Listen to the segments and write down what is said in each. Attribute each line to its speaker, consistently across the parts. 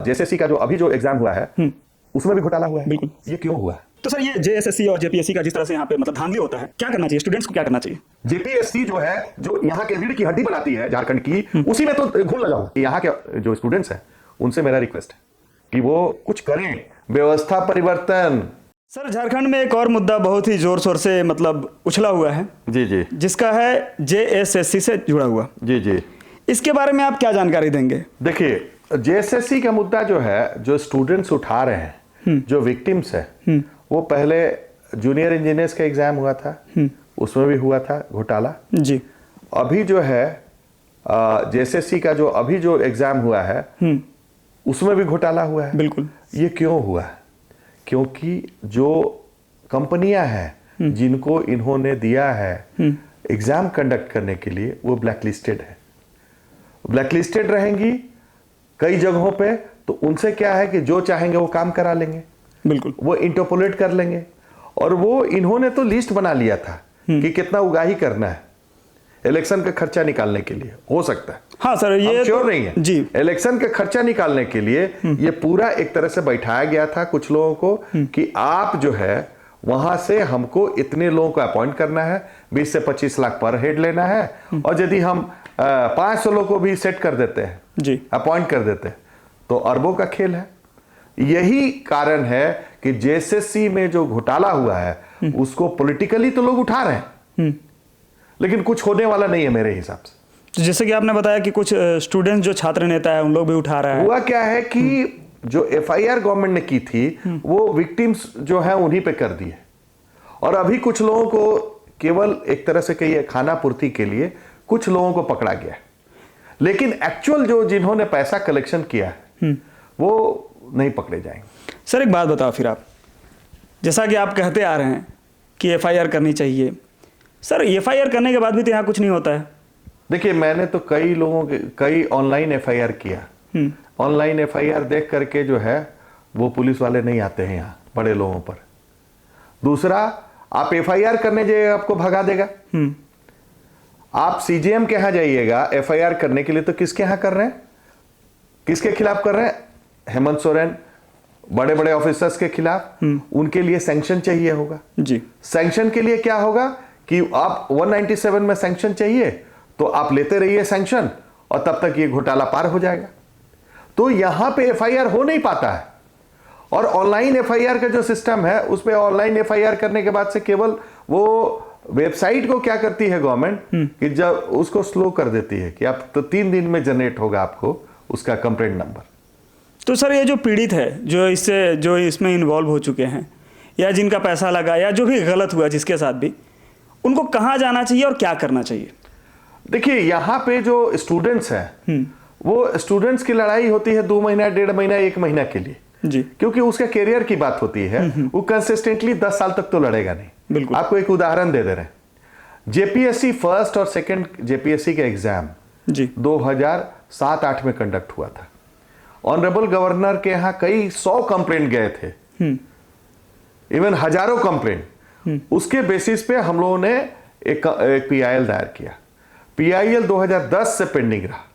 Speaker 1: JSSC का जो अभी जो एग्जाम हुआ है उसमें भी घोटाला हुआ है।
Speaker 2: बिल्कुल।
Speaker 1: ये क्यों हुआ?
Speaker 2: तो सर ये जेएसएससी और जेपीएससी का जिस तरह से यहाँ पे मतलब धांधली होता है, क्या करना चाहिए स्टूडेंट्स को, क्या करना चाहिए?
Speaker 1: जेपीएससी जो है, जो यहाँ के रीढ़ की हड्डी बनाती है झारखंड की, उसी में तो घुल लगा हुआ। यहाँ के जो स्टूडेंट्स हैं उनसे मेरा रिक्वेस्ट है कि वो कुछ करें, व्यवस्था परिवर्तन।
Speaker 2: सर झारखंड में एक और मुद्दा बहुत ही जोर शोर से मतलब उछला हुआ है,
Speaker 1: जी जी,
Speaker 2: जिसका है जेएसएससी से जुड़ा हुआ।
Speaker 1: जी जी,
Speaker 2: इसके बारे में आप क्या जानकारी देंगे?
Speaker 1: देखिए, जेएसएससी का मुद्दा जो है, जो स्टूडेंट्स उठा रहे हैं, जो विक्टिम्स है, वो पहले जूनियर इंजीनियर्स का एग्जाम हुआ था, उसमें भी हुआ था घोटाला
Speaker 2: जी।
Speaker 1: अभी जो है जेएसएससी का जो अभी जो एग्जाम हुआ है उसमें भी घोटाला हुआ है।
Speaker 2: बिल्कुल।
Speaker 1: ये क्यों हुआ? क्योंकि जो कंपनियां हैं जिनको इन्होंने दिया है एग्जाम कंडक्ट करने के लिए, वो ब्लैकलिस्टेड है, ब्लैकलिस्टेड रहेंगी कई जगहों पे, तो उनसे क्या है कि जो चाहेंगे वो काम करा लेंगे।
Speaker 2: बिल्कुल।
Speaker 1: वो इंटरपोलेट कर लेंगे। और वो इन्होंने तो लिस्ट बना लिया था कि कितना उगाही करना है इलेक्शन का खर्चा निकालने के लिए, हो सकता है।
Speaker 2: हाँ सर, ये
Speaker 1: श्योर नहीं है
Speaker 2: जी।
Speaker 1: इलेक्शन का खर्चा निकालने के लिए ये पूरा एक तरह से बैठाया गया था कुछ लोगों को कि आप जो है वहां से हमको इतने लोगों को अपॉइंट करना है, 20 से 25 लाख पर हेड लेना है, और यदि हम 500 लोगों को भी सेट कर देते हैं
Speaker 2: जी,
Speaker 1: अपॉइंट कर देते हैं, तो अरबों का खेल है। यही कारण है कि जेएसएससी में जो घोटाला हुआ है उसको पॉलिटिकली तो लोग उठा रहे हैं, लेकिन कुछ होने वाला नहीं है मेरे हिसाब से।
Speaker 2: तो जैसे कि आपने बताया कि कुछ स्टूडेंट्स जो छात्र नेता है उन लोग भी उठा रहा है।
Speaker 1: हुआ क्या है कि जो एफआईआर गवर्नमेंट ने की थी वो विक्टिम्स जो है उन्हीं पे कर दिए, और अभी कुछ लोगों को केवल एक तरह से कहिए खाना पूर्ति के लिए कुछ लोगों को पकड़ा गया, लेकिन एक्चुअल जो जिन्होंने पैसा कलेक्शन किया है वो नहीं पकड़े जाएंगे।
Speaker 2: सर एक बात बताओ फिर, आप जैसा कि आप कहते आ रहे हैं कि एफआईआर करनी चाहिए, सर एफआईआर करने के बाद भी तो यहाँ कुछ नहीं होता है।
Speaker 1: देखिए, मैंने तो कई लोगों के कई ऑनलाइन एफआईआर किया, ऑनलाइन एफआईआर देख करके जो है वो पुलिस वाले नहीं आते हैं यहाँ बड़े लोगों पर। दूसरा, आप एफआईआर करने जाइए आपको भगा देगा। आप सीजेएम के यहाँ जाइएगा एफआईआर करने के लिए, तो किसके यहाँ कर रहे हैं, किसके खिलाफ कर रहे हैं? हेमंत सोरेन, बड़े बड़े ऑफिसर्स के खिलाफ। उनके लिए सैंक्शन चाहिए होगा
Speaker 2: जी।
Speaker 1: सैंक्शन के लिए क्या होगा कि आप 197 में सैंक्शन चाहिए तो आप लेते रहिए सैंक्शन, और तब तक ये घोटाला पार हो जाएगा। तो यहां पे एफआईआर हो नहीं पाता है। और ऑनलाइन एफआईआर का जो सिस्टम है उस पे ऑनलाइन एफआईआर करने के बाद से केवल वो वेबसाइट को क्या करती है गवर्नमेंट कि जब उसको स्लो कर देती है कि आप तो 3 दिन में जनरेट होगा आपको उसका कंप्लेंट नंबर।
Speaker 2: तो सर ये जो पीड़ित है, जो इसमें इन्वॉल्व हो चुके हैं या जिनका पैसा लगा या जो भी गलत हुआ जिसके साथ भी, उनको कहाँ जाना चाहिए और क्या करना चाहिए?
Speaker 1: देखिए, यहाँ पे जो स्टूडेंट्स हैं वो स्टूडेंट्स की लड़ाई होती है 2 महीना, 1.5 महीना, 1 महीना के लिए जी, क्योंकि उसका करियर की बात होती है। वो कंसिस्टेंटली 10 साल तक तो लड़ेगा नहीं। बिल्कुल। आपको एक उदाहरण दे रहे हैं, जेपीएससी फर्स्ट और सेकंड जेपीएससी का एग्जाम जी 2007-8 में कंडक्ट हुआ था। ऑनरेबल गवर्नर के यहाँ कई 100 कंप्लेंट गए थे, इवन हजारों कंप्लेंट। उसके बेसिस पे हम लोगों ने एक पीआईएल दायर किया। पीआईएल 2010 से पेंडिंग रहा,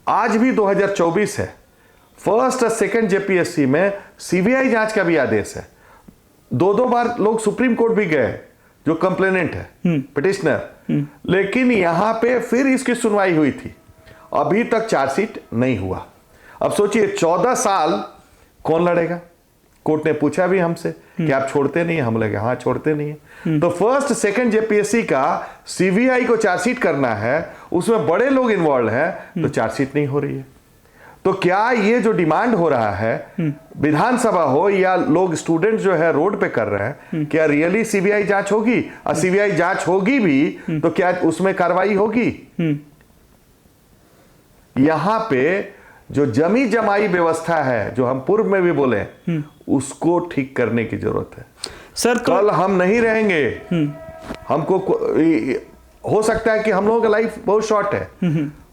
Speaker 1: आज भी 2024 है। फर्स्ट और सेकंड जेपीएससी में सीबीआई जांच का भी आदेश है। 2-2 बार लोग सुप्रीम कोर्ट भी गए जो कंप्लेनेंट है, पिटिशनर, लेकिन यहां पे फिर इसकी सुनवाई हुई थी, अभी तक चार्जशीट नहीं हुआ। अब सोचिए 14 साल कौन लड़ेगा? कोर्ट ने पूछा भी हमसे कि आप छोड़ते नहीं है? हम लगे हाँ छोड़ते नहीं है। तो फर्स्ट सेकंड जेपीएससी का सीबीआई को चार्जशीट करना है, उसमें बड़े लोग इन्वॉल्व हैं, तो चार्जशीट नहीं हो रही है। तो क्या ये जो डिमांड हो रहा है, विधानसभा हो या लोग स्टूडेंट जो है रोड पे कर रहे हैं, क्या रियली सीबीआई जांच होगी? और सीबीआई जांच होगी भी तो क्या उसमें कार्रवाई होगी? यहां पे जो जमी जमाई व्यवस्था है, जो हम पूर्व में भी बोले, उसको ठीक करने की जरूरत है।
Speaker 2: सर
Speaker 1: कल हम नहीं रहेंगे, हमको हो सकता है कि हम लोगों का लाइफ बहुत शॉर्ट है,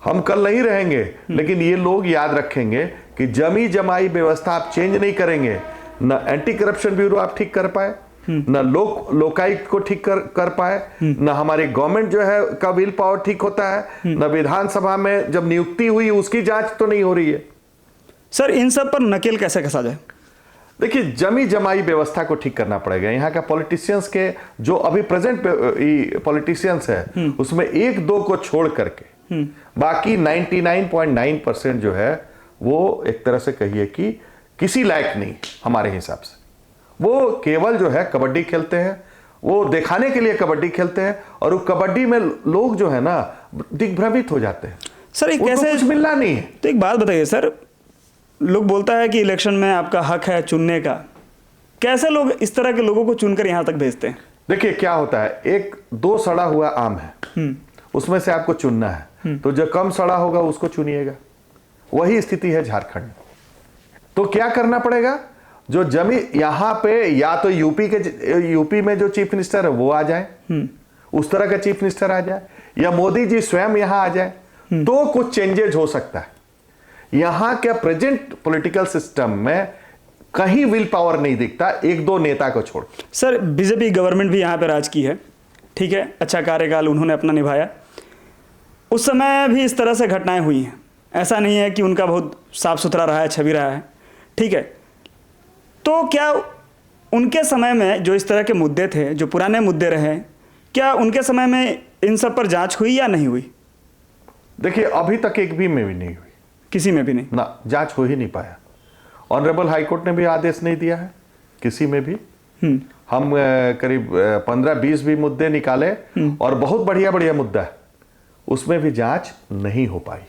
Speaker 1: हम कल नहीं रहेंगे, लेकिन ये लोग याद रखेंगे कि जमी जमाई व्यवस्था आप चेंज नहीं करेंगे, न एंटी करप्शन ब्यूरो आप ठीक कर पाए, न लोकायुक्त को ठीक कर पाए, न हमारी गवर्नमेंट जो है का विल पावर ठीक होता है, न विधानसभा में जब नियुक्ति हुई उसकी जांच तो नहीं हो रही है।
Speaker 2: सर इन सब पर नकेल कैसे कसा जाए?
Speaker 1: देखिए, जमी जमाई व्यवस्था को ठीक करना पड़ेगा। यहाँ का पॉलिटिशियंस के जो अभी प्रेजेंट पॉलिटिशियंस है उसमें एक दो को छोड़ करके बाकी 99.9% जो है वो एक तरह से कहिए कि किसी लायक नहीं हमारे हिसाब से। वो केवल जो है कबड्डी खेलते हैं, वो दिखाने के लिए कबड्डी खेलते हैं और वो कबड्डी में लोग जो है ना दिग्भ्रमित हो जाते हैं।
Speaker 2: सर ये कैसे,
Speaker 1: कुछ मिलना नहीं है।
Speaker 2: तो एक बात बताइए सर, लोग बोलता है कि इलेक्शन में आपका हक है चुनने का, कैसे लोग इस तरह के लोगों को चुनकर यहां तक भेजते हैं?
Speaker 1: देखिए क्या होता है, एक दो सड़ा हुआ आम है, उसमें से आपको चुनना है, तो जो कम सड़ा होगा उसको चुनिएगा। वही स्थिति है झारखंड में। तो क्या करना पड़ेगा, जो जमी यहां पे या तो यूपी में जो चीफ मिनिस्टर है वो आ जाए, उस तरह का चीफ मिनिस्टर आ जाए, या मोदी जी स्वयं यहां आ जाए, तो कुछ चेंजेस हो सकता है। यहां के प्रेजेंट पॉलिटिकल सिस्टम में कहीं विल पावर नहीं दिखता, एक दो नेता को छोड़।
Speaker 2: सर बीजेपी गवर्नमेंट भी यहाँ पे राज की है, ठीक है, अच्छा कार्यकाल उन्होंने अपना निभाया। उस समय भी इस तरह से घटनाएं हुई हैं, ऐसा नहीं है कि उनका बहुत साफ सुथरा रहा है, छवि रहा है, ठीक है। तो क्या उनके समय में जो इस तरह के मुद्दे थे, जो पुराने मुद्दे रहे, क्या उनके समय में इन सब पर जांच हुई या नहीं हुई?
Speaker 1: देखिए अभी तक एक भी में भी नहीं हुई,
Speaker 2: किसी में भी नहीं
Speaker 1: ना, जांच हो ही नहीं पाया। ऑनरेबल हाईकोर्ट ने भी आदेश नहीं दिया है किसी में भी। हम करीब 15-20 भी मुद्दे निकाले और बहुत बढ़िया बढ़िया मुद्दा है, उसमें भी जांच नहीं हो पाई।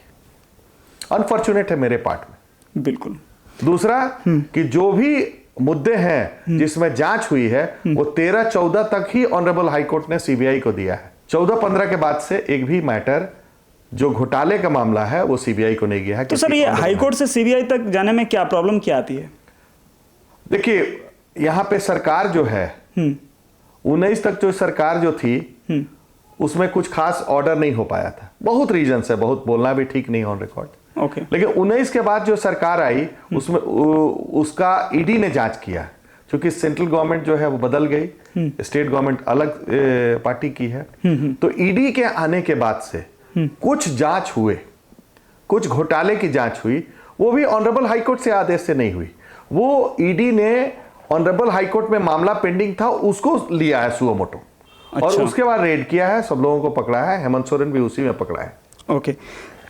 Speaker 1: अनफॉर्चुनेट है मेरे पार्ट में।
Speaker 2: बिल्कुल।
Speaker 1: दूसरा कि जो भी मुद्दे हैं जिसमें जांच हुई है वो 13-14 तक ही ऑनरेबल हाईकोर्ट ने सीबीआई को दिया है। 14-15 के बाद से एक भी मैटर जो घोटाले का मामला है वो सीबीआई को नहीं गया है।
Speaker 2: तो सर ये हाईकोर्ट से सीबीआई तक जाने में क्या प्रॉब्लम क्या आती है?
Speaker 1: देखिए यहाँ पे सरकार जो है 19 तक जो सरकार जो थी उसमें कुछ खास ऑर्डर नहीं हो पाया था। बहुत रीजन है, बहुत बोलना भी ठीक नहीं ऑन रिकॉर्ड।
Speaker 2: ओके।
Speaker 1: लेकिन 19 के बाद जो सरकार आई उसमें उसका ईडी ने जांच किया, क्योंकि सेंट्रल गवर्नमेंट जो है वो बदल गई, स्टेट गवर्नमेंट अलग पार्टी की है। तो ईडी के आने के बाद से कुछ जांच हुए, कुछ घोटाले की जांच हुई, वो भी ऑनरेबल हाईकोर्ट से आदेश से नहीं हुई। वो ईडी ने ऑनरेबल हाईकोर्ट में मामला पेंडिंग था उसको लिया है सुओ मोटो। अच्छा। और उसके बाद रेड किया है, सब लोगों को पकड़ा है, हेमंत सोरेन भी उसी में पकड़ा है।
Speaker 2: ओके।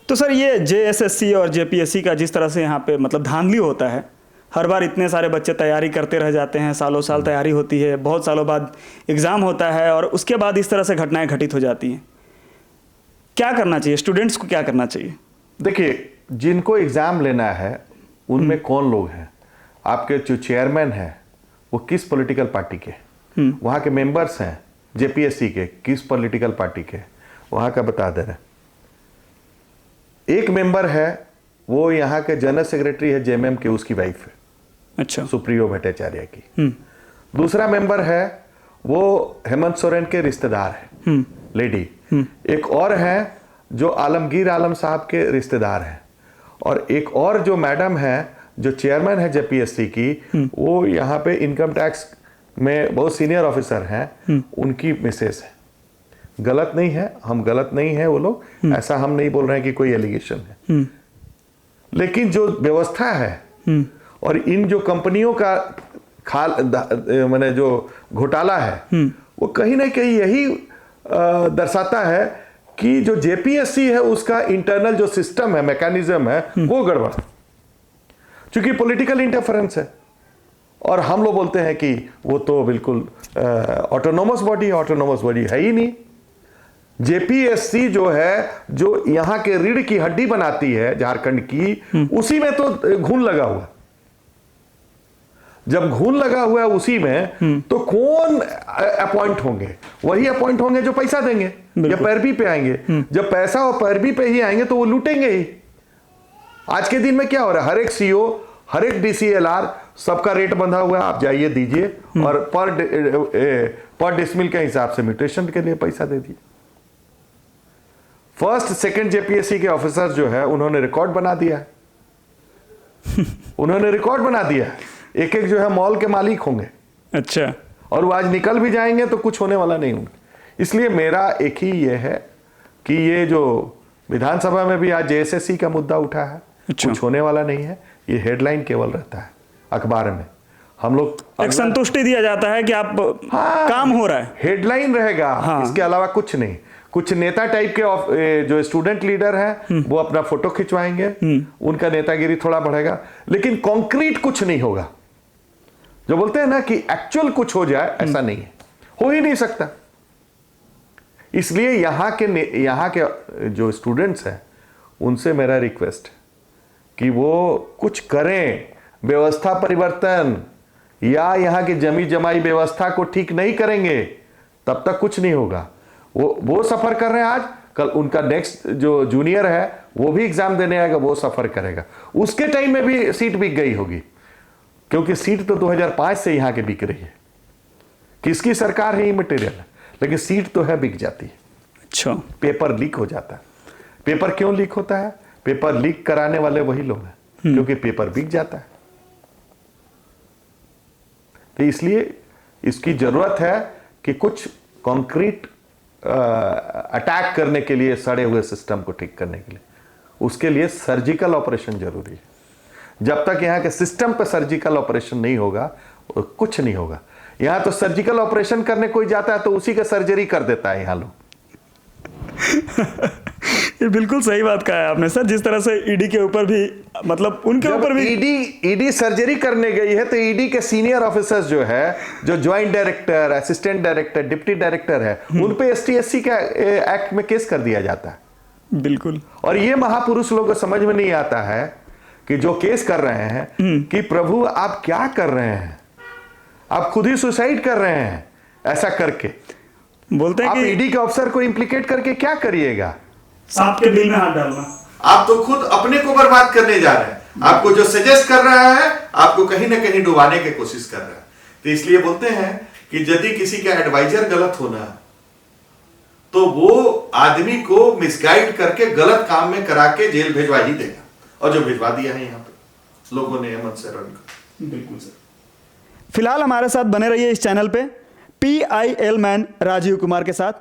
Speaker 2: तो सर ये जेएसएससी और जेपीएससी का जिस तरह से यहाँ पे मतलब धांधली होता है, हर बार इतने सारे बच्चे तैयारी करते रह जाते हैं, सालों साल तैयारी होती है, बहुत सालों बाद एग्ज़ाम होता है और उसके बाद इस तरह से घटनाएं घटित हो जाती हैं। क्या करना चाहिए स्टूडेंट्स को, क्या करना चाहिए?
Speaker 1: देखिए जिनको एग्जाम लेना है उनमें कौन लोग हैं, आपके जो चेयरमैन हैं वो किस पॉलिटिकल पार्टी के, वहाँ के मेंबर्स हैं जेपीएससी के किस पॉलिटिकल पार्टी के, वहाँ का बता दे रहे। एक मेंबर है वो यहाँ के जनरल सेक्रेटरी है जेएमएम के, उसकी वाइफ है,
Speaker 2: अच्छा,
Speaker 1: सुप्रियो भट्टाचार्य की। दूसरा मेंबर है वो हेमंत सोरेन के रिश्तेदार है, लेडी। एक और है जो आलमगीर आलम साहब के रिश्तेदार हैं, और एक और जो मैडम है जो चेयरमैन है जेपीएससी की, वो यहाँ पे इनकम टैक्स में बहुत सीनियर ऑफिसर हैं, उनकी मिसेस है। गलत नहीं है, हम गलत नहीं है वो लोग, ऐसा हम नहीं बोल रहे हैं कि कोई एलिगेशन है, लेकिन जो व्यवस्था है और इन जो कंपनियों का माने जो घोटाला है वो कहीं ना कहीं यही दर्शाता है कि जो जेपीएससी है उसका इंटरनल जो सिस्टम है, मैकेनिज्म है, वो गड़बड़, क्योंकि पॉलिटिकल इंटरफेरेंस है। और हम लोग बोलते हैं कि वो तो बिल्कुल ऑटोनोमस बॉडी है ही नहीं। जेपीएससी जो है, जो यहाँ के रीढ़ की हड्डी बनाती है झारखंड की, उसी में तो घून लगा हुआ। जब घून लगा हुआ है उसी में, तो कौन अपॉइंट होंगे? वही अपॉइंट होंगे जो पैसा देंगे या पैरवी पे आएंगे। जब पैसा और पैरवी पे ही आएंगे तो वो लूटेंगे ही। आज के दिन में क्या हो रहा है, हर एक सीओ, हर एक डीसीएलआर, सबका रेट बंधा हुआ है, आप जाइए दीजिए और पर डिसमिल के हिसाब से म्यूटेशन के लिए पैसा दे दिए। फर्स्ट सेकंड जेपीएससी के ऑफिसर जो है उन्होंने रिकॉर्ड बना दिया है। उन्होंने रिकॉर्ड बना दिया है, एक एक जो है मॉल के मालिक होंगे।
Speaker 2: अच्छा। और
Speaker 1: वो आज निकल भी जाएंगे तो कुछ होने वाला नहीं होंगे। इसलिए मेरा एक ही ये है कि ये जो विधानसभा में भी आज जेएसएससी का मुद्दा उठा है,
Speaker 2: अच्छा,
Speaker 1: कुछ होने वाला नहीं है। ये हेडलाइन केवल रहता है अखबार में। हम लोग
Speaker 2: एक संतुष्टि दिया जाता है कि आप काम हो रहा है,
Speaker 1: हेडलाइन रहेगा, इसके अलावा कुछ नहीं। कुछ नेता टाइप के जो स्टूडेंट लीडर हैं वो अपना फोटो खिंचवाएंगे, उनका नेतागिरी थोड़ा बढ़ेगा, लेकिन कॉन्क्रीट कुछ नहीं होगा। जो बोलते हैं ना कि एक्चुअल कुछ हो जाए, ऐसा नहीं है, हो ही नहीं सकता। इसलिए यहाँ के जो स्टूडेंट्स हैं उनसे मेरा रिक्वेस्ट है कि वो कुछ करें, व्यवस्था परिवर्तन, या यहाँ की जमी जमाई व्यवस्था को ठीक नहीं करेंगे तब तक कुछ नहीं होगा। वो सफर कर रहे हैं आज, कल उनका नेक्स्ट जो जूनियर है वो भी एग्जाम देने आएगा, वो सफर करेगा, उसके टाइम में भी सीट बिक गई होगी, क्योंकि सीट तो 2005 से यहाँ के बिक रही है। किसकी सरकार है ये मटेरियल, लेकिन सीट तो है, बिक जाती है।
Speaker 2: अच्छा,
Speaker 1: पेपर लीक हो जाता है। पेपर क्यों लीक होता है? पेपर लीक कराने वाले वही लोग हैं, क्योंकि पेपर बिक जाता है। तो इसलिए इसकी जरूरत है कि कुछ कॉन्क्रीट अटैक करने के लिए, सड़े हुए सिस्टम को ठीक करने के लिए, उसके लिए सर्जिकल ऑपरेशन जरूरी है। जब तक यहाँ के सिस्टम पे सर्जिकल ऑपरेशन नहीं होगा कुछ नहीं होगा। यहाँ तो सर्जिकल ऑपरेशन करने कोई जाता है तो उसी का सर्जरी कर देता है यहाँ लोग।
Speaker 2: ये बिल्कुल सही बात कहा है आपने सर। जिस तरह से ईडी के ऊपर भी, मतलब उनके ऊपर भी
Speaker 1: ईडी सर्जरी करने गई है तो ईडी के सीनियर ऑफिसर्स जो है, जो joint director, assistant director, deputy director है, उन पे ST/SC का एक्ट में केस कर दिया जाता है।
Speaker 2: बिल्कुल।
Speaker 1: और ये महापुरुष लोगों को समझ में नहीं आता है कि जो केस कर रहे हैं कि प्रभु आप क्या कर रहे हैं, आप खुद ही सुसाइड कर रहे हैं। ऐसा करके
Speaker 2: बोलते हैं
Speaker 1: आप
Speaker 2: कि
Speaker 1: ईडी के ऑफिसर को इंप्लीकेट करके क्या करिएगा?
Speaker 2: सांप के बिल में हाथ डालना।
Speaker 1: आप तो खुद अपने को बर्बाद करने जा रहे हैं। आपको जो सजेस्ट कर रहा है आपको कहीं ना कहीं डुबाने की कोशिश कर रहा है। तो इसलिए बोलते हैं कि यदि किसी का एडवाइजर गलत होना तो वो आदमी को मिसगाइड करके गलत काम में करा के जेल भेजवा ही देगा, और जो भिजवा दिया है यहाँ पे लोगों ने अमन सर को।
Speaker 2: बिल्कुल सर। फिलहाल हमारे साथ बने रहिए इस चैनल पे PIL मैन राजीव कुमार के साथ।